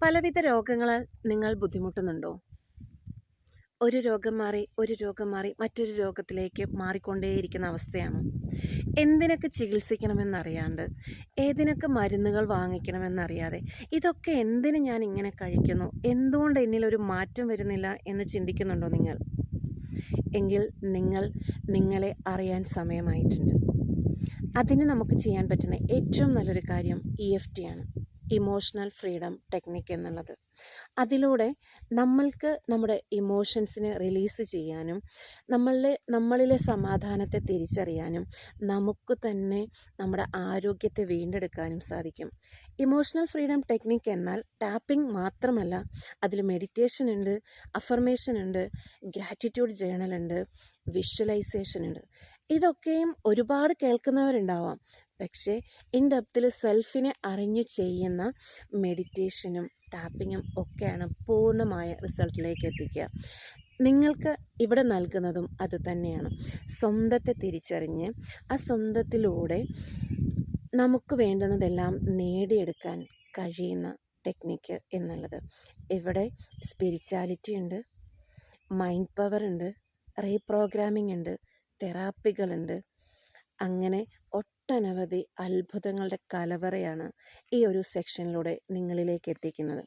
പലവിധ രോഗങ്ങളാൽ നിങ്ങൾ ബുദ്ധിമുട്ടുന്നുണ്ടോ? ഒരു രോഗം മാറി മറ്റൊരു രോഗത്തിലേക്ക് മാറിക്കൊണ്ടേയിരിക്കുന്ന അവസ്ഥയാണോ? എന്തിനൊക്കെ ചികിത്സിക്കണമെന്നറിയാണ്ട്, ഏതിനൊക്കെ മരുന്നുകൾ വാങ്ങിക്കണമെന്നറിയാതെ, ഇതൊക്കെ എന്തിന് ഞാൻ ഇങ്ങനെ കഴിക്കുന്നു, എന്തുകൊണ്ട് എന്നിലൊരു മാറ്റം വരുന്നില്ല എന്ന് ചിന്തിക്കുന്നുണ്ടോ നിങ്ങൾ? എങ്കിൽ നിങ്ങളെ അറിയാൻ സമയമായിട്ടുണ്ട്. അതിന് നമുക്ക് ചെയ്യാൻ പറ്റുന്ന ഏറ്റവും നല്ലൊരു കാര്യം EFT ആണ്, ഇമോഷണൽ ഫ്രീഡം ടെക്നിക്ക് എന്നുള്ളത്. അതിലൂടെ നമ്മൾക്ക് നമ്മുടെ ഇമോഷൻസിനെ റിലീസ് ചെയ്യാനും നമ്മളിലെ സമാധാനത്തെ തിരിച്ചറിയാനും നമുക്ക് തന്നെ നമ്മുടെ ആരോഗ്യത്തെ വീണ്ടെടുക്കാനും സാധിക്കും. ഇമോഷണൽ ഫ്രീഡം ടെക്നിക്ക് എന്നാൽ ടാപ്പിംഗ് മാത്രമല്ല, അതിൽ മെഡിറ്റേഷൻ ഉണ്ട്, അഫർമേഷൻ ഉണ്ട്, ഗ്രാറ്റിറ്റ്യൂഡ് ജേണൽ ഉണ്ട്, വിഷ്വലൈസേഷൻ ഉണ്ട്. ഇതൊക്കെയും ഒരുപാട് കേൾക്കുന്നവരുണ്ടാവാം. പക്ഷേ ഡെപ്തിൽ സെൽഫിനെ അറിഞ്ഞു ചെയ്യുന്ന മെഡിറ്റേഷനും ടാപ്പിങ്ങും ഒക്കെയാണ് പൂർണ്ണമായ റിസൾട്ടിലേക്ക് എത്തിക്കുക. നിങ്ങൾക്ക് ഇവിടെ നൽകുന്നതും അതുതന്നെയാണ്. സ്വന്തത്തെ തിരിച്ചറിഞ്ഞ് ആ സ്വന്തത്തിലൂടെ നമുക്ക് വേണ്ടുന്നതെല്ലാം നേടിയെടുക്കാൻ കഴിയുന്ന ടെക്നിക്ക് എന്നുള്ളത്. ഇവിടെ സ്പിരിച്വാലിറ്റി ഉണ്ട്, മൈൻഡ് പവർ ഉണ്ട്, റീപ്രോഗ്രാമിംഗ് ഉണ്ട്, തെറാപ്പികളുണ്ട്. അങ്ങനെ ഒട്ടനവധി അത്ഭുതങ്ങളുടെ കലവറയാണ് ഈ ഒരു സെക്ഷനിലൂടെ നിങ്ങളിലേക്ക് എത്തിക്കുന്നത്.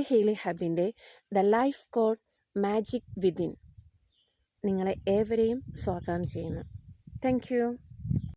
ഹീലിംഗ് ഹബിൻ്റെ the life code magic within നിങ്ങളെ ഏവരെയും സ്വാഗതം ചെയ്യുന്നു. Thank U.